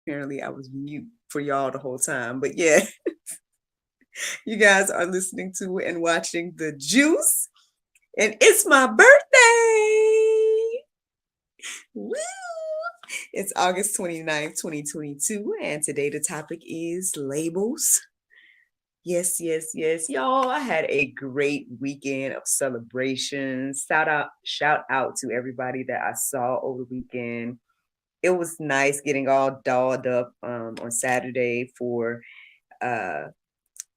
Apparently, I was mute for y'all the whole time. But yeah, you guys are listening to and watching The Juice, and it's my birthday. Woo! It's August 29th, 2022, and today the topic is labels. Yes, yes, yes. Y'all, I had a great weekend of celebrations. Shout out to everybody that I saw over the weekend. It was nice getting all dolled up on Saturday for uh,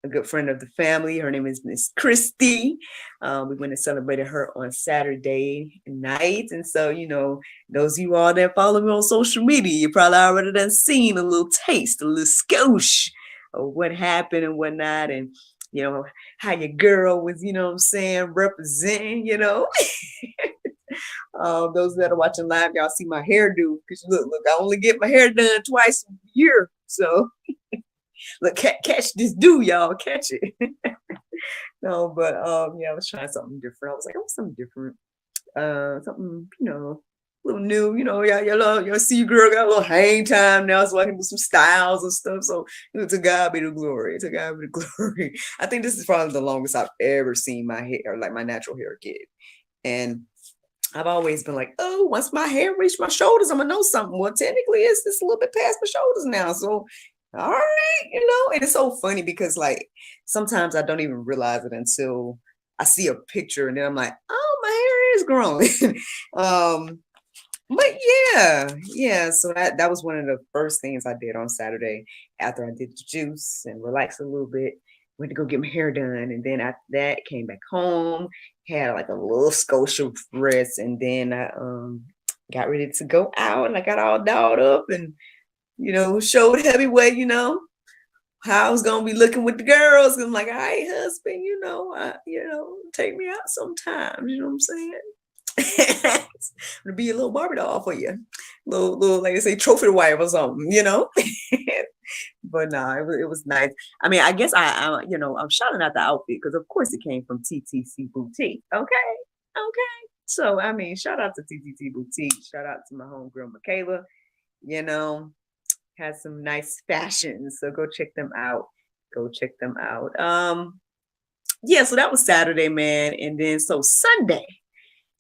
a good friend of the family. Her name is Miss Christy. We went and celebrated her on Saturday night. And so, those of you all that follow me on social media, you probably already done seen a little taste, a little skosh of what happened and whatnot. And, how your girl was, what I'm saying, representing, those that are watching live, y'all see my hairdo. Because look, I only get my hair done twice a year. So look, catch this do, y'all. Catch it. No, but yeah, I was trying something different. I was like, I want something different. Something, a little new, y'all see your girl got a little hang time now, so I can do some styles and stuff. So, to God be the glory. To God be the glory. I think this is probably the longest I've ever seen my hair, like my natural hair get. And I've always been like, oh, once my hair reached my shoulders, I'm gonna know something. Well, technically, it's a little bit past my shoulders now. So, all right, and it's so funny because like sometimes I don't even realize it until I see a picture, and then I'm like, oh, my hair is growing. But yeah. So that was one of the first things I did on Saturday after I did the juice and relaxed a little bit. Went to go get my hair done, and then after that, came back home, had like a little Scotia rest, and then I got ready to go out, and I got all dolled up and showed heavyweight, how I was gonna be looking with the girls. I'm like, all right, husband, take me out sometimes. You know what I'm saying? I'm gonna be a little Barbie doll for you, little like I say, trophy wife or something, But no, it was nice. I mean, I guess I'm shouting out the outfit because of course it came from TTC Boutique. Okay. So I mean, shout out to TTC Boutique. Shout out to my homegirl Michaela. You know, has some nice fashions. So go check them out. Yeah, so that was Saturday, man. And then so Sunday,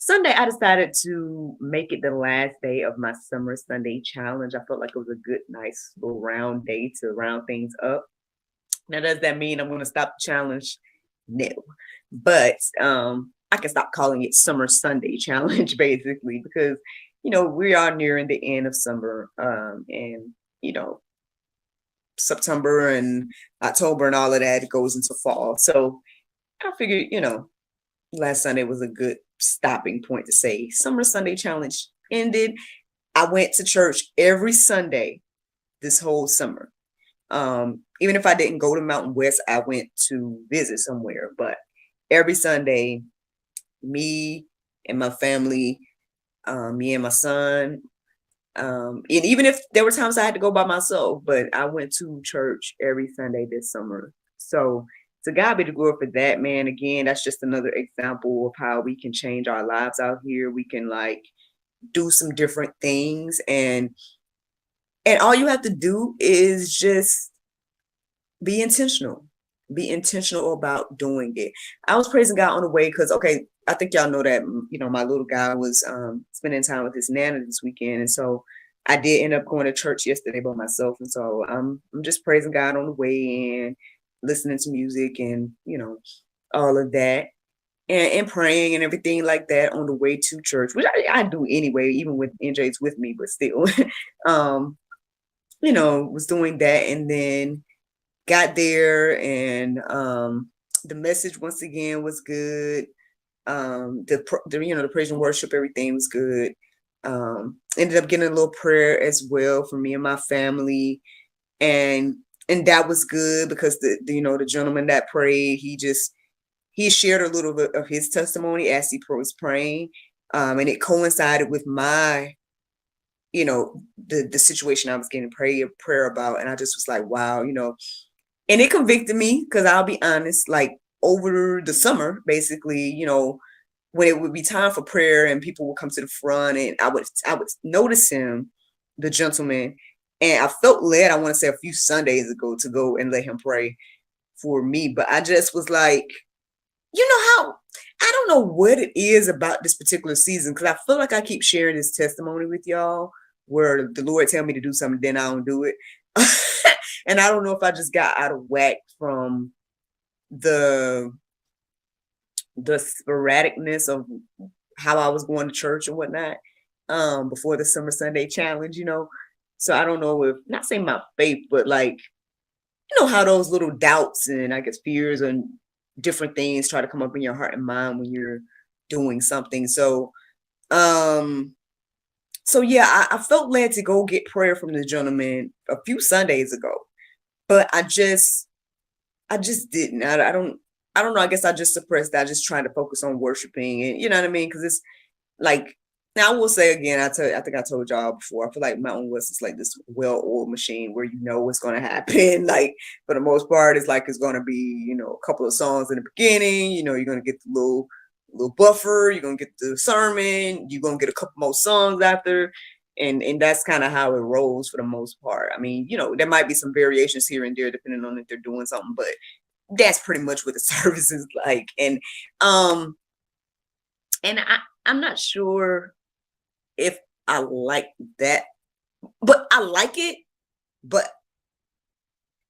I decided to make it the last day of my summer Sunday challenge. I felt like it was a good, nice little round day to round things up. Now, does that mean I'm going to stop the challenge? No, but I can stop calling it Summer Sunday Challenge basically because we are nearing the end of summer, and September and October and all of that goes into fall. So I figured, last Sunday was a good stopping point to say Summer Sunday Challenge ended. I went to church every Sunday this whole summer. Even if I didn't go to Mountain West, I went to visit somewhere. But every Sunday, me and my family, me and my son, and even if there were times I had to go by myself, but I went to church every Sunday this summer. So to God be the glory for that, man. Again, that's just another example of how we can change our lives out here. We can like do some different things, and all you have to do is just be intentional. Be intentional about doing it. I was praising God on the way because, okay, I think y'all know that, my little guy was spending time with his nana this weekend. And so I did end up going to church yesterday by myself. And so I'm just praising God on the way in, listening to music and, all of that. And praying and everything like that on the way to church, which I do anyway, even with NJ's with me, but still, was doing that. And then got there and the message once again was good. The praise and worship, everything was good. Ended up getting a little prayer as well for me and my family, and that was good because the gentleman that prayed, he shared a little bit of his testimony as he was praying, and it coincided with my the situation I was getting prayer about, and I just was like, wow, and it convicted me because I'll be honest, like over the summer, basically, when it would be time for prayer and people would come to the front and I would notice him, the gentleman, And I felt led, I want to say a few Sundays ago, to go and let him pray for me. But I just was like, you know how, I don't know what it is about this particular season, because I feel like I keep sharing this testimony with y'all where the Lord tell me to do something, then I don't do it. And I don't know if I just got out of whack from the sporadicness of how I was going to church and whatnot before the Summer Sunday Challenge, So I don't know if, not saying my faith, but like, how those little doubts and I guess fears and different things try to come up in your heart and mind when you're doing something. So yeah, I felt led to go get prayer from the gentleman a few Sundays ago, but I just didn't. I don't know. I guess I just suppressed that. I just trying to focus on worshiping, and you know what I mean? Because it's like, now I will say again, I think I told y'all before, I feel like Mountain West is like this well-oiled machine where you know what's going to happen. Like, for the most part, it's like it's going to be, a couple of songs in the beginning, you're going to get the little buffer, you're going to get the sermon, you're going to get a couple more songs after, and that's kind of how it rolls for the most part. I mean, there might be some variations here and there depending on if they're doing something, but that's pretty much what the service is like. And I'm not sure if I like that, but I like it,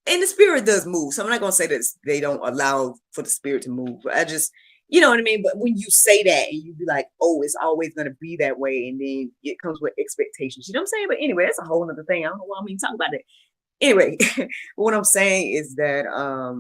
and the spirit does move. So I'm not going to say that they don't allow for the spirit to move. I just, you know what I mean? But when you say that and you be like, oh, it's always going to be that way. And then it comes with expectations. You know what I'm saying? But anyway, that's a whole other thing. I don't know why I'm even talking about it. Anyway, what I'm saying is that, I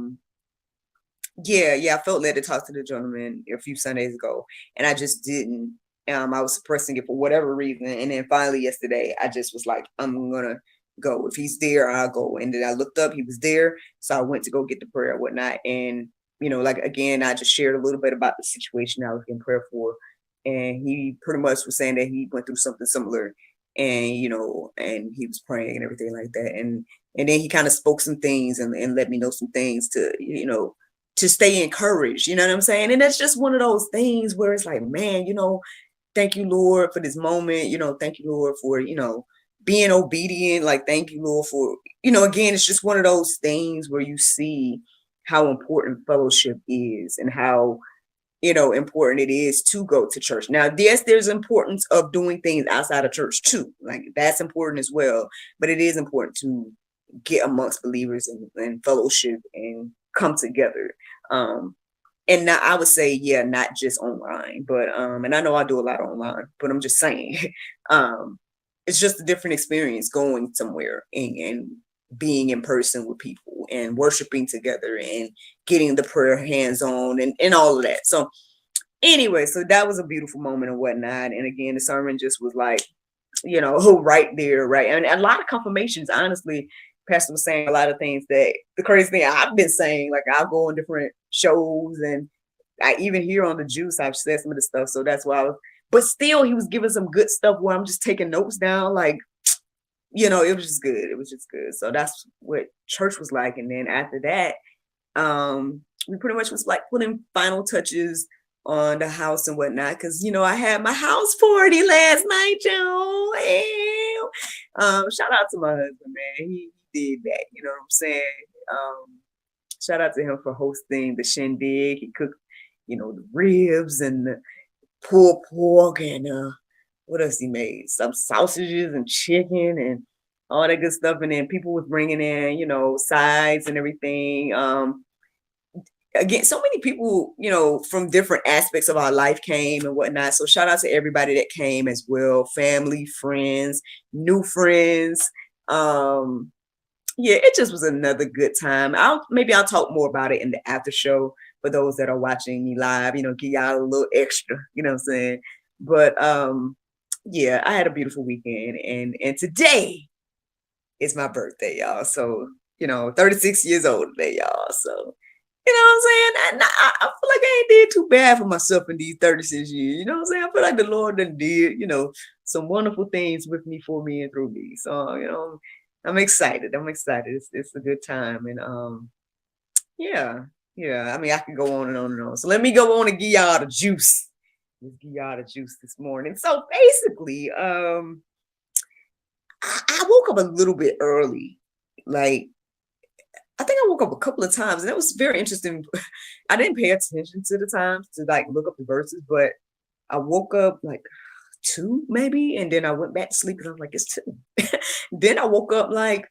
felt led to talk to the gentleman a few Sundays ago, and I just didn't. I was suppressing it for whatever reason, and then finally yesterday, I just was like, I'm gonna go. If he's there, I'll go. And then I looked up, he was there, so I went to go get the prayer and whatnot. And like again, I just shared a little bit about the situation I was getting prayer for, and he pretty much was saying that he went through something similar, and and he was praying and everything like that, and then he kind of spoke some things and let me know some things to to stay encouraged, you know what I'm saying? And that's just one of those things where it's like, man, thank you, Lord, for this moment. Thank you, Lord, for, being obedient. Like, thank you, Lord, for, again, it's just one of those things where you see how important fellowship is and how, important it is to go to church. Now, yes, there's importance of doing things outside of church too. Like, that's important as well. But it is important to get amongst believers and fellowship and come together. And now I would say, not just online, but and I know I do a lot online, but I'm just saying, it's just a different experience going somewhere and being in person with people and worshiping together and getting the prayer hands on and all of that. So anyway, so that was a beautiful moment and whatnot. And again, the sermon just was like, right there, right? And a lot of confirmations, honestly. Pastor was saying a lot of things that the crazy thing I've been saying, like I'll go on different shows and I even here on the juice, I've said some of the stuff. So that's why but still he was giving some good stuff where I'm just taking notes down. Like, it was just good. It was just good. So that's what church was like. And then after that, we pretty much was like putting final touches on the house and whatnot. Cause I had my house party last night, y'all. Shout out to my husband, man. He did that, you know what I'm saying? Shout out to him for hosting the shindig. He cooked, the ribs and the pulled pork and what else he made? Some sausages and chicken and all that good stuff. And then people was bringing in, sides and everything. Again, so many people, from different aspects of our life came and whatnot. So shout out to everybody that came as well. Family, friends, new friends. It just was another good time. Maybe I'll talk more about it in the after show for those that are watching me live, give y'all a little extra, you know what I'm saying? But I had a beautiful weekend and today is my birthday, y'all. So, 36 years old today, y'all. So, you know what I'm saying? And I feel like I ain't did too bad for myself in these 36 years. You know what I'm saying? I feel like the Lord done did, some wonderful things with me, for me, and through me. So, I'm excited. It's a good time. And I mean, I can go on and on and on. So let me go on and give y'all the juice. Let's give y'all the juice this morning. So basically, I I woke up a little bit early. Like, I think I woke up a couple of times, and that was very interesting. I didn't pay attention to the times to like look up the verses, but I woke up like two maybe, and then I went back to sleep and I was like, it's two. Then I woke up like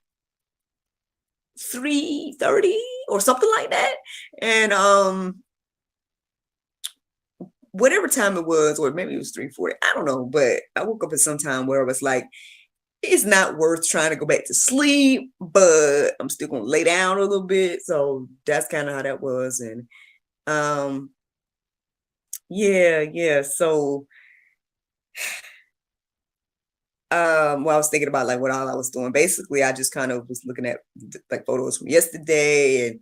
3:30 or something like that. And whatever time it was, or maybe it was 3:40, I don't know, but I woke up at some time where I was like, it's not worth trying to go back to sleep, but I'm still gonna lay down a little bit. So that's kind of how that was. And um yeah. So well, I was thinking about like what all I was doing. Basically, I just kind of was looking at like photos from yesterday, and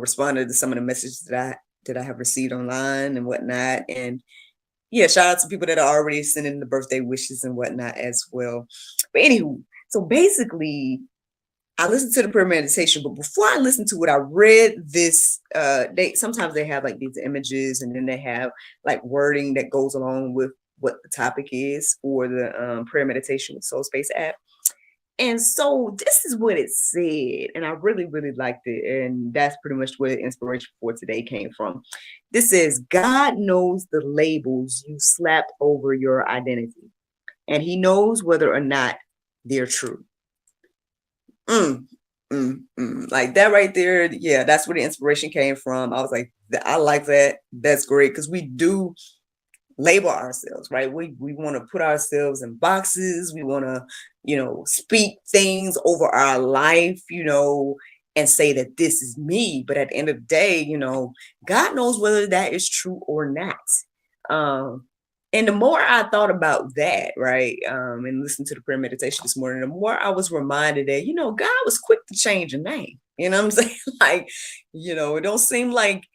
responded to some of the messages that I have received online and whatnot. And yeah, shout out to people that are already sending the birthday wishes and whatnot as well. But anywho, so basically, I listened to the prayer meditation, but before I listened to it, I read this. Sometimes they have like these images, and then they have like wording that goes along with what the topic is for the prayer meditation with Soul Space app. And so this is what it said, and I really, really liked it. And that's pretty much where the inspiration for today came from. This says, God knows the labels you slapped over your identity, and he knows whether or not they're true. Like that right there. Yeah, that's where the inspiration came from. I was like, I like that. That's great, because we do label ourselves, right? We want to put ourselves in boxes. We want to, speak things over our life, and say that this is me. But at the end of the day, God knows whether that is true or not. And the more I thought about that, right, and listened to the prayer meditation this morning, the more I was reminded that, God was quick to change a name. You know what I'm saying? Like, it don't seem like,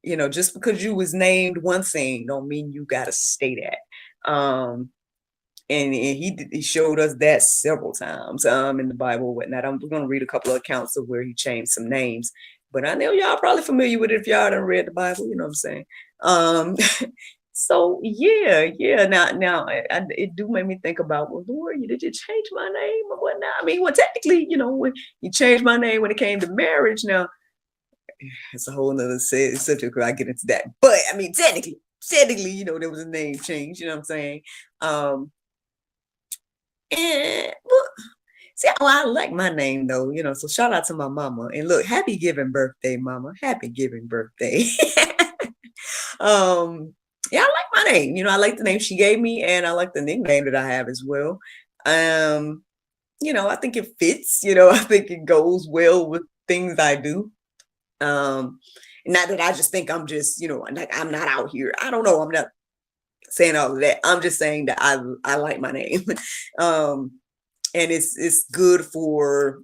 just because you was named one thing don't mean you got to stay that. And he showed us that several times in the Bible and whatnot. We're going to read a couple of accounts of where he changed some names. But I know y'all probably familiar with it if y'all done read the Bible, you know what I'm saying? So yeah. Now it do make me think about, well, Lord, did you change my name or whatnot? I mean, well, technically, when you changed my name when it came to marriage, now it's a whole nother subject where I get into that. But I mean, technically, there was a name change, you know what I'm saying? And well, see, I like my name though, so shout out to my mama. And look, happy giving birthday, mama. Happy giving birthday. Yeah, I like my name. I like the name she gave me, and I like the nickname that I have as well. I think it fits, I think it goes well with things I do. Not that I just think I'm just, like I'm not out here. I don't know. I'm not saying all of that. I'm just saying that I like my name. And it's good for,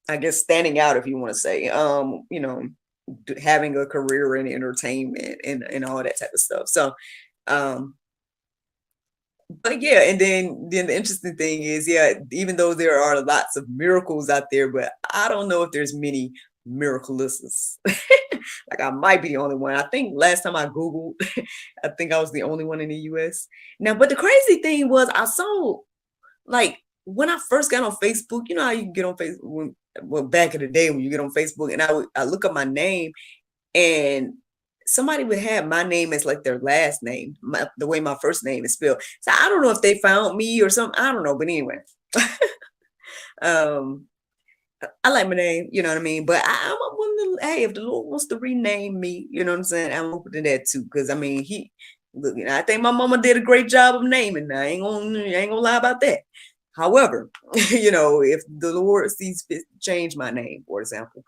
I guess, standing out, if you want to say, having a career in entertainment and all that type of stuff. So, but yeah, and then the interesting thing is, yeah, even though there are lots of miracles out there, but I don't know if there's many miraculouses. Like I might be the only one. I think last time I Googled, I think I was the only one in the US. Now, but the crazy thing was I saw, like, when I first got on Facebook, you know how you can get on Facebook, well, back in the day when you get on Facebook, and I look up my name, and somebody would have my name as like their last name, the way my first name is spelled. So I don't know if they found me or something. I don't know, but anyway. I like my name, you know what I mean? But I'm willing to, hey, if the Lord wants to rename me, you know what I'm saying? I'm open to that too. Because I mean, look, I think my mama did a great job of naming. I ain't gonna lie about that. However, if the Lord sees fit to change my name, for example,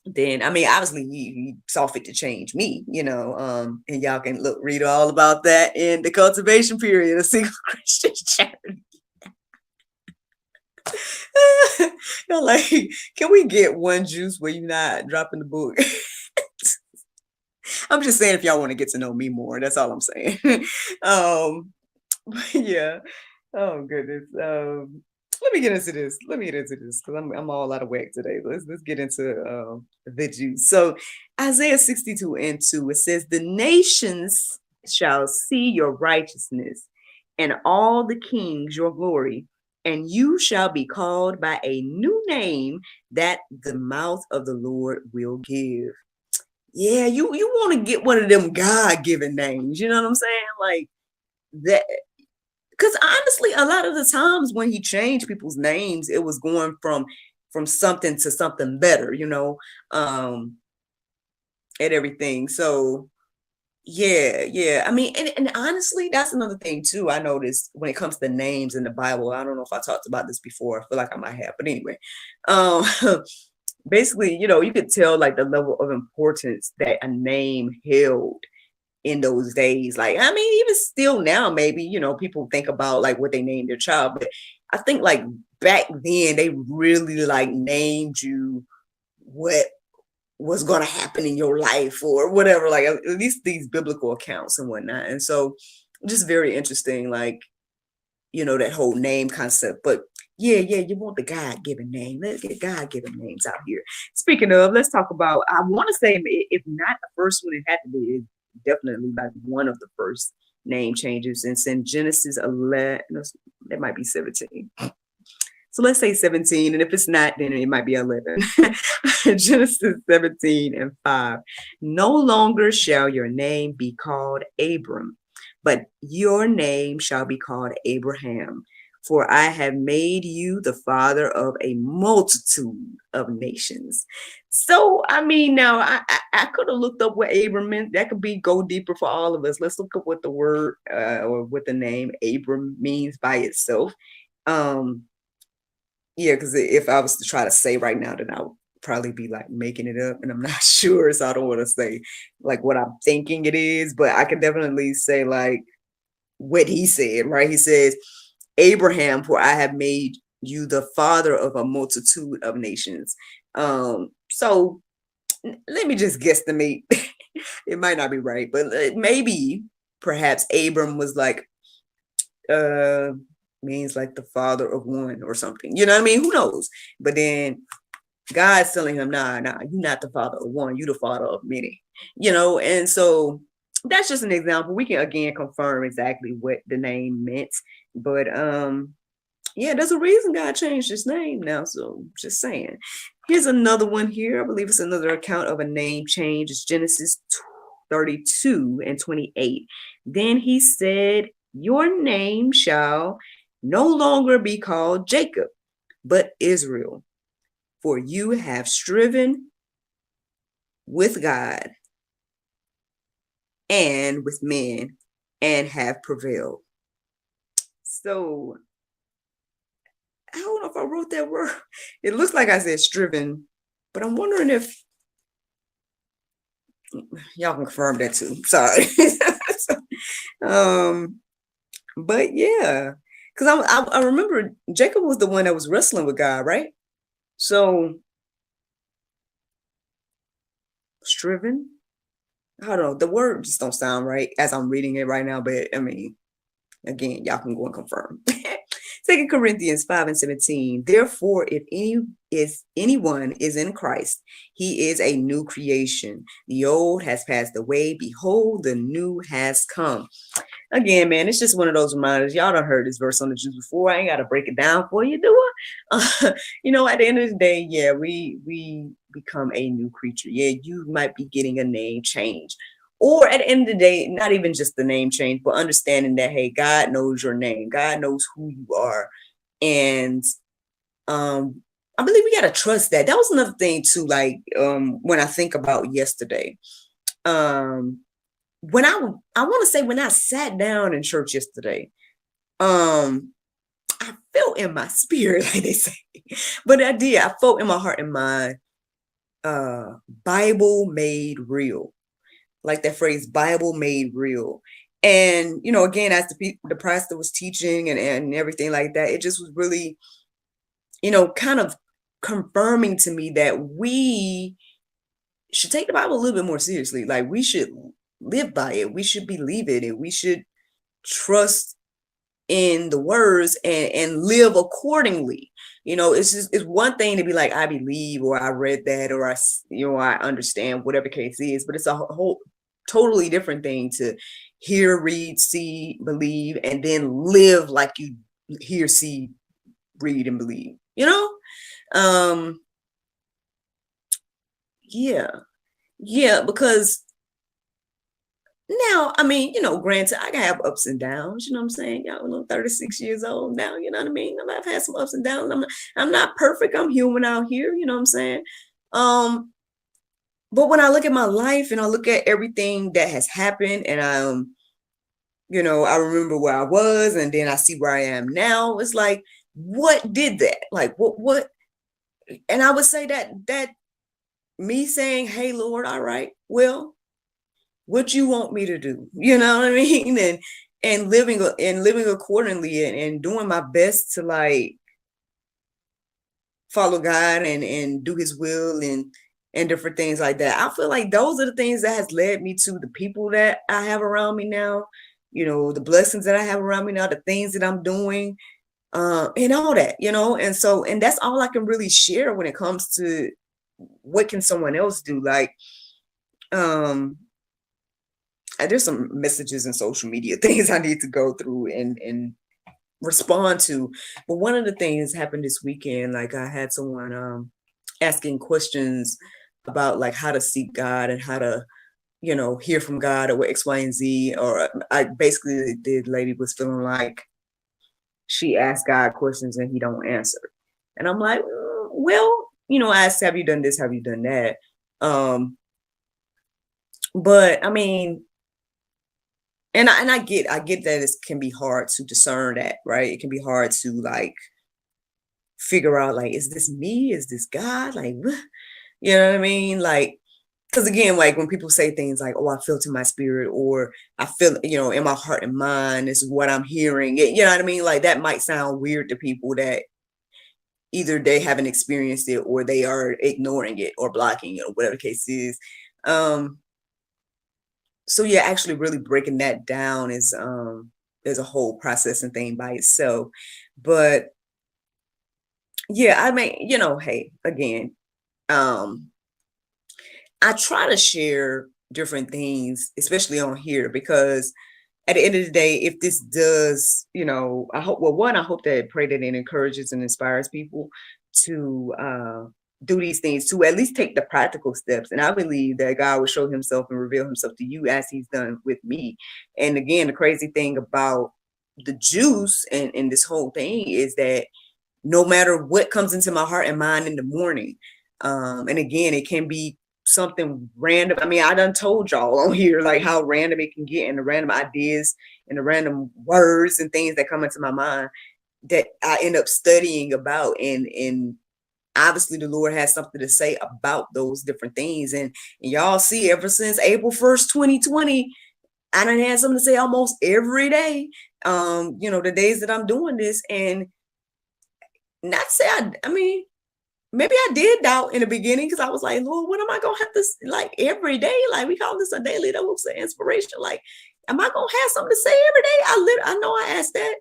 then I mean, obviously he saw fit to change me, and y'all can read all about that in the cultivation period of Single Christian Charity. You're like, can we get one juice where you're not dropping the book? I'm just saying, if y'all want to get to know me more, that's all I'm saying. Yeah. Oh goodness. Let me get into this because I'm all out of whack today. Let's get into the juice. So Isaiah 62:2, it says, the nations shall see your righteousness, and all the kings your glory. and you shall be called by a new name that the mouth of the Lord will give. Yeah, you want to get one of them God-given names, you know what I'm saying? Like that, because honestly, a lot of the times when he changed people's names, it was going from something to something better, and everything. So yeah. I mean, and honestly, that's another thing too. I noticed when it comes to names in the Bible. I don't know if I talked about this before. I feel like I might have, but anyway, um, basically, you could tell like the level of importance that a name held in those days. Like, I mean, even still now, maybe, people think about like what they named their child, but I think like back then they really like named you what was going to happen in your life or whatever, like at least these biblical accounts and whatnot. And so just very interesting, like, that whole name concept. But yeah, you want the God-given name. Let's get God-given names out here. Speaking of, let's talk about, I want to say, if not the first one, it had to be definitely like one of the first name changes. And it's in Genesis 11, no, it might be 17. So let's say 17, and if it's not, then it might be 11. Genesis 17:5. No longer shall your name be called Abram, but your name shall be called Abraham, for I have made you the father of a multitude of nations. So, I mean, now I could have looked up what Abram meant. That could be go deeper for all of us. Let's look up what the word or what the name Abram means by itself. Yeah, because if I was to try to say right now, then I would probably be like making it up, and I'm not sure, so I don't want to say like what I'm thinking it is, but I can definitely say like what he said, right? He says, Abraham, for I have made you the father of a multitude of nations. So let me just guesstimate. It might not be right, but maybe perhaps Abram was like, means like the father of one or something. You know what I mean? Who knows? But then God's telling him, nah, you're not the father of one, you're the father of many. And so that's just an example. We can again confirm exactly what the name meant. But yeah, there's a reason God changed his name now. So just saying. Here's another one here. I believe it's another account of a name change. It's Genesis 32:28. Then he said, your name shall no longer be called Jacob, but Israel, for you have striven with God and with men and have prevailed. So I don't know if I wrote that word. It looks like I said striven, but I'm wondering if y'all can confirm that too. Sorry. But yeah, because I remember Jacob was the one that was wrestling with God, right? So striven, I don't know, the word just don't sound right as I'm reading it right now, but I mean, again, y'all can go and confirm. 2 Corinthians 5:17. Therefore, if anyone is in Christ, he is a new creation. The old has passed away. Behold, the new has come. Again, man, it's just one of those reminders. Y'all done heard this verse on the juice before. I ain't got to break it down for you, do I? At the end of the day, yeah, we become a new creature. Yeah, you might be getting a name change. Or at the end of the day, not even just the name change, but understanding that, hey, God knows your name. God knows who you are. And I believe we got to trust that. That was another thing too, like when I think about yesterday. When I want to say when I sat down in church yesterday, I felt in my spirit, like they say, but I did. I felt in my heart and mind, Bible made real. Like that phrase, Bible made real. And, again, as the pastor was teaching and everything like that, it just was really, kind of confirming to me that we should take the Bible a little bit more seriously. Like we should live by it. We should believe it. And we should trust in the words and live accordingly. It's one thing to be like, I believe, or I read that, or I understand, whatever case is, but it's a whole totally different thing to hear, read, see, believe, and then live like you hear, see, read and believe, you know? Yeah. Yeah, because now, I mean, granted, I can have ups and downs, you know what I'm saying? Y'all, I'm 36 years old now, you know what I mean? I've had some ups and downs. I'm not perfect. I'm human out here, you know what I'm saying? Um, but when I look at my life and I look at everything that has happened and I remember where I was and then I see where I am now, it's like, what did that? Like what and I would say that me saying, "Hey Lord, all right, well, what you want me to do?" You know what I mean? And living accordingly and doing my best to like follow God and do his will and different things like that. I feel like those are the things that has led me to the people that I have around me now, the blessings that I have around me now, the things that I'm doing, and all that, and that's all I can really share when it comes to what can someone else do. Like, there's some messages in social media, things I need to go through and respond to. But one of the things happened this weekend, like I had someone asking questions about like how to seek God and how to, hear from God or X, Y, and Z. Or I basically, the lady was feeling like she asked God questions and he don't answer. And I'm like, well, I asked, have you done this? Have you done that? But I mean, and I get that it can be hard to discern that, right? It can be hard to like figure out, like, is this me? Is this God? Like, you know what I mean? Like, because again, like when people say things like, "Oh, I feel it in my spirit," or "I feel, in my heart and mind," is what I'm hearing. You know what I mean? Like that might sound weird to people that either they haven't experienced it or they are ignoring it or blocking it or whatever the case is. So yeah, actually really breaking that down is a whole processing thing by itself. But yeah, I mean, hey, again, I try to share different things, especially on here, because at the end of the day, if this does, I hope, well, one, I hope that pray that it encourages and inspires people to do these things, to at least take the practical steps. And I believe that God will show himself and reveal himself to you as he's done with me. And again, the crazy thing about the juice and this whole thing is that no matter what comes into my heart and mind in the morning, and again, it can be something random. I mean, I done told y'all on here like how random it can get and the random ideas and the random words and things that come into my mind that I end up studying about, and obviously the Lord has something to say about those different things. And y'all see, ever since April 1st, 2020, I done had something to say almost every day. The days that I'm doing this, and not to say I mean, maybe I did doubt in the beginning because I was like, Lord, when am I gonna have this like every day? Like we call this a daily dose of inspiration. Like, am I gonna have something to say every day? I know I asked that,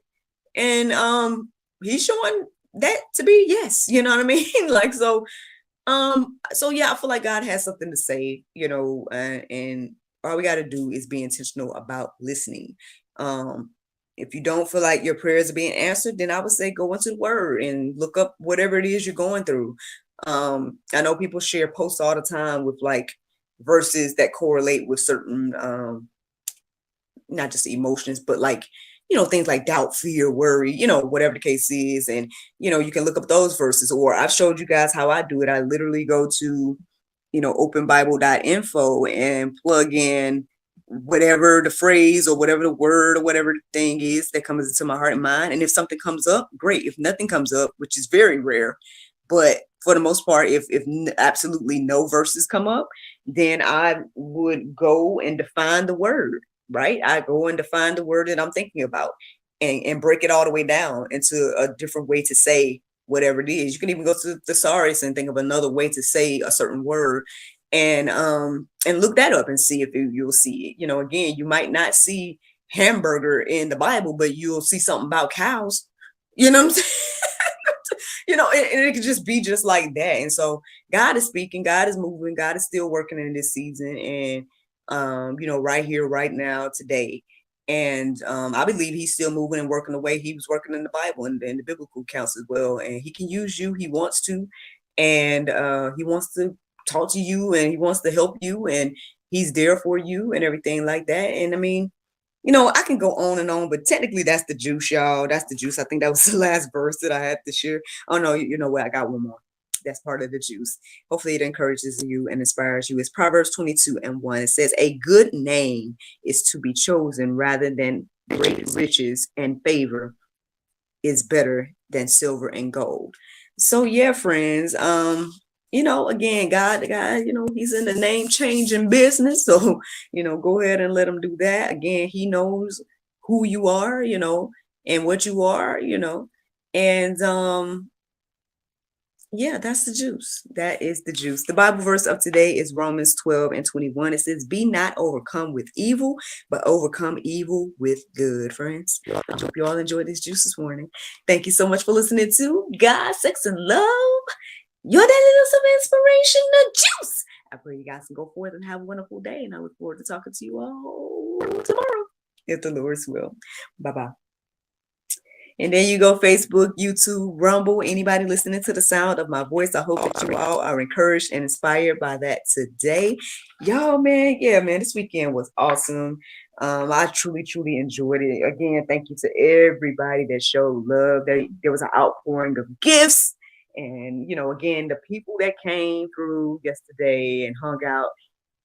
and he's showing that to be yes. You know what I mean? Like so yeah, I feel like God has something to say. And all we got to do is be intentional about listening. If you don't feel like your prayers are being answered, then I would say go into the word and look up whatever it is you're going through. I know people share posts all the time with like verses that correlate with certain, not just emotions, but like, things like doubt, fear, worry, whatever the case is. And, you can look up those verses, or I've showed you guys how I do it. I literally go to, openbible.info and plug in whatever the phrase or whatever the word or whatever the thing is that comes into my heart and mind. And if something comes up, great. If nothing comes up, which is very rare, but for the most part, if absolutely no verses come up, then I would go and define the word, right? I go and define the word that I'm thinking about and break it all the way down into a different way to say whatever it is. You can even go to the thesaurus and think of another way to say a certain word, and look that up and see if you'll see it. Again, you might not see hamburger in the Bible, but you'll see something about cows. You know what I'm saying? And it could just be just like that. And so God is speaking, God is moving, God is still working in this season, and right here, right now, today. And I believe he's still moving and working the way he was working in the Bible and the biblical accounts as well. And he can use you. He wants to. And he wants to talk to you and he wants to help you. And he's there for you and everything like that. And I mean, I can go on and on, but technically that's the juice, y'all. That's the juice. I think that was the last verse that I had to share. Oh, no, you know what? I got one more. That's part of the juice. Hopefully it encourages you and inspires you. It's Proverbs 22:1. It says, a good name is to be chosen rather than great riches, and favor is better than silver and gold. So yeah, friends, again, God, he's in the name changing business. So, go ahead and let him do that. Again, he knows who you are, and what you are, and yeah, that's the juice. That is the juice. The Bible verse of today is Romans 12:21. It says, be not overcome with evil, but overcome evil with good, friends. I hope you all enjoyed this juice this morning. Thank you so much for listening to God, Sex, and Love, your daily dose of inspiration, the juice. I pray you guys can go forth and have a wonderful day, and I look forward to talking to you all tomorrow, if the Lord's will. Bye-bye. And there you go, Facebook, YouTube, Rumble, anybody listening to the sound of my voice. I hope that you all are encouraged and inspired by that today. Y'all, man, this weekend was awesome. I truly, truly enjoyed it. Again, thank you to everybody that showed love. There was an outpouring of gifts. And, again, the people that came through yesterday and hung out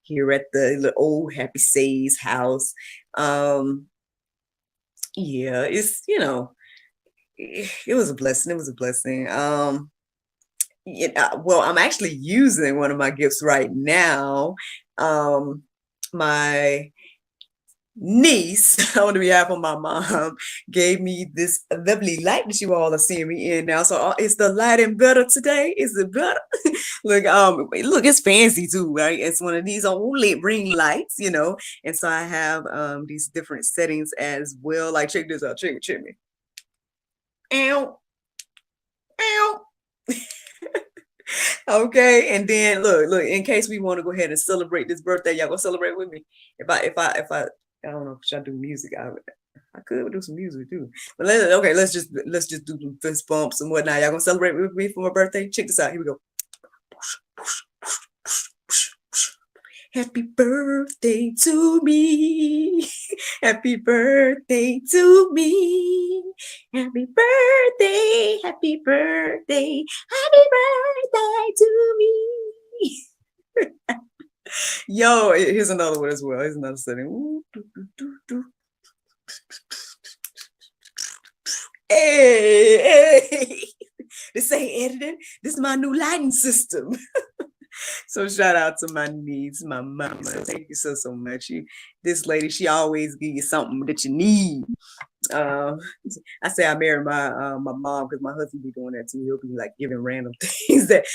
here at the old Happy Say's house. It's, it was a blessing. It was a blessing. Well, I'm actually using one of my gifts right now. My niece, on behalf of my mom, gave me this lovely light that you all are seeing me in now. So is the lighting better today? Is it better? Look, it's fancy too, right? It's one of these old ring lights, and so I have these different settings as well. Like, check this out. Check me. Ow. Okay, and then look, in case we want to go ahead and celebrate this birthday, y'all gonna celebrate with me. If I don't know, should I do music? I could do some music too. But let's just do some fist bumps and whatnot. Y'all gonna celebrate with me for my birthday? Check this out. Here we go. Happy birthday to me. Happy birthday to me. Happy birthday. Happy birthday. Happy birthday to me. Yo, here's another one as well. Here's another setting. Ooh, Hey. This ain't editing. This is my new lighting system. So shout out to my niece, my mama. Thank you so much. This lady, she always give you something that you need. I say I married my mom because my husband be doing that too. He'll be like giving random things that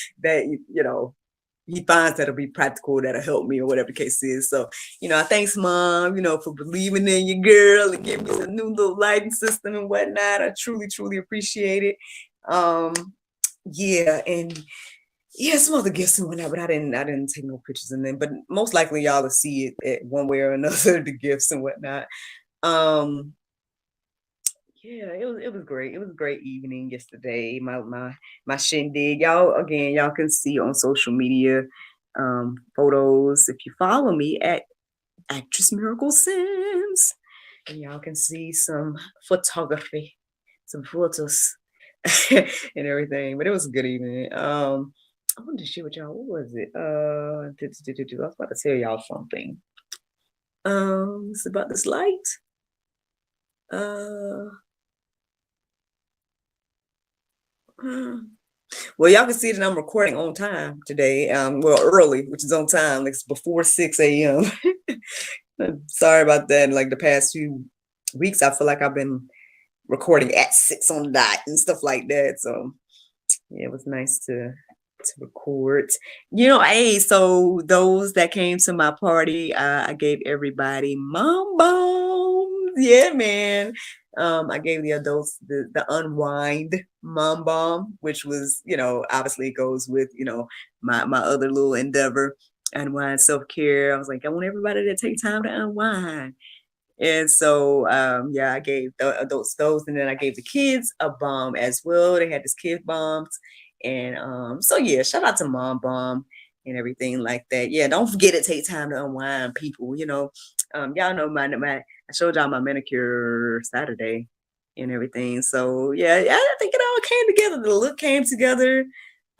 he finds that'll be practical, that'll help me or whatever the case is. So, thanks, Mom, for believing in your girl and giving me a new little lighting system and whatnot. I truly, truly appreciate it. Some other gifts and whatnot, but I didn't take no pictures in them. But most likely y'all will see it one way or another, the gifts and whatnot. It was great. It was a great evening yesterday. My shindig. Y'all can see on social media photos if you follow me at Actress Miracle Sims. And y'all can see some photography, some photos and everything. But it was a good evening. I wanted to share with y'all, what was it? I was about to tell y'all something. It's about this light. Well, y'all can see that I'm recording on time today. Early, which is on time. It's before 6 a.m. Sorry about that. Like the past few weeks, I feel like I've been recording at 6 on the dot and stuff like that. So yeah, it was nice to record. So those that came to my party, I gave everybody mom bombs. Yeah, man. I gave the adults the unwind mom bomb, which was, obviously it goes with, my other little endeavor, unwind self-care. I was like, I want everybody to take time to unwind. And so, yeah, I gave those, and then I gave the kids a bomb as well. They had this kid bombs, and so yeah, shout out to Mom Bomb and everything like that. Yeah, don't forget to take time to unwind, people. Y'all know my I showed y'all my manicure Saturday and everything. So yeah, I think it all came together. The look came together.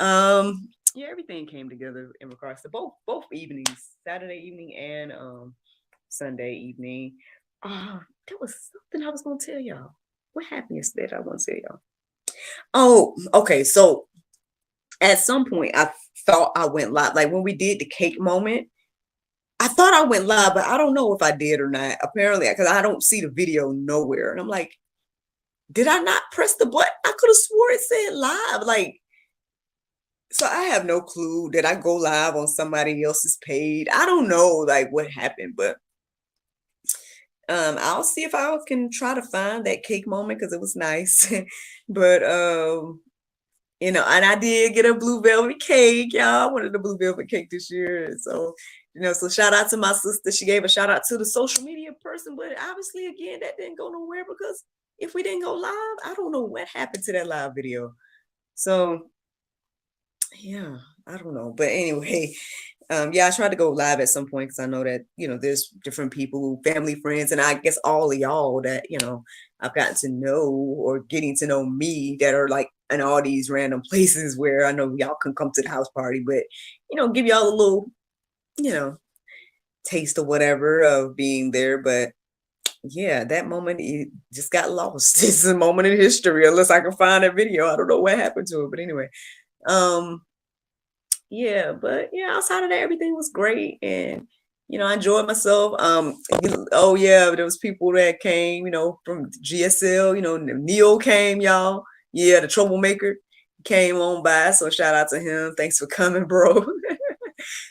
Yeah, everything came together in regards to both evenings, Saturday evening and Sunday evening. There was something I was gonna tell y'all. What happened yesterday that I want to tell y'all? Oh, okay. So at some point I thought I went live. Like when we did the cake moment, I thought I went live, but I don't know if I did or not. Apparently, because I don't see the video nowhere. And I'm like, did I not press the button? I could have swore it said live. Like, so I have no clue. Did I go live on somebody else's page? I don't know like what happened, but I'll see if I can try to find that cake moment because it was nice. But and I did get a blue velvet cake, y'all. I wanted a blue velvet cake this year. So, so shout out to my sister. She gave a shout out to the social media person, but obviously again, that didn't go nowhere because if we didn't go live, I don't know what happened to that live video. So yeah, I don't know. But anyway, yeah, I tried to go live at some point because I know that, there's different people, family, friends, and I guess all of y'all that, I've gotten to know or getting to know me that are like in all these random places where I know y'all can come to the house party, but, give y'all a little, taste or whatever of being there. But yeah, that moment it just got lost. It's a moment in history unless I can find that video. I don't know what happened to it, but anyway. Yeah, but outside of that, everything was great, and I enjoyed myself. Oh yeah, there was people that came, from GSL. Neo came, y'all. Yeah, the troublemaker came on by, so shout out to him. Thanks for coming, bro.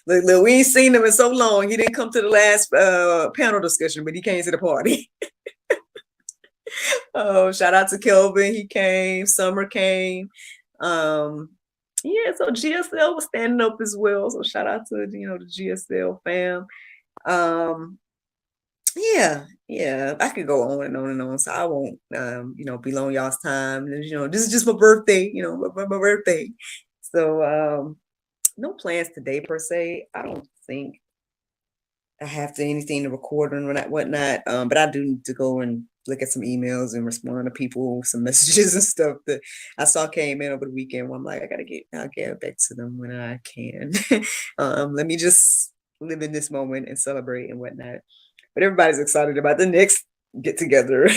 Look, we ain't seen him in so long. He didn't come to the last panel discussion, but he came to the party. Oh, shout out to Kelvin. He came. Summer came. Yeah, so GSL was standing up as well. So shout out to the GSL fam. Yeah, I could go on and on and on. So I won't be on y'all's time. This is just my birthday, my birthday. So no plans today per se. I don't think I have anything to record and whatnot. But I do need to go and look at some emails and respond to people, some messages and stuff that I saw came in over the weekend. Where I'm like, I'll get back to them when I can. Let me just live in this moment and celebrate and whatnot. But everybody's excited about the next get together,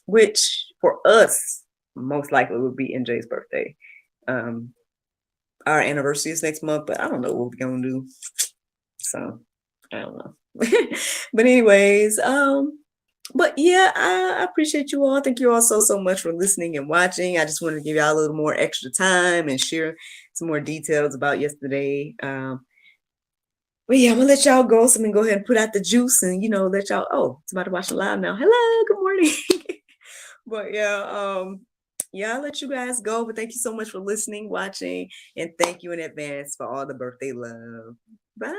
which for us most likely would be NJ's birthday. Our anniversary is next month, but I don't know what we're gonna do. So I don't know. But anyways, but yeah, I appreciate you all. Thank you all so much for listening and watching. I just wanted to give y'all a little more extra time and share some more details about yesterday. But yeah, I'm gonna let y'all go. So I'm gonna go ahead and put out the juice and let y'all. Oh, it's about to watch the live now. Hello, good morning. But yeah, I'll let you guys go. But thank you so much for listening, watching, and thank you in advance for all the birthday love. Bye.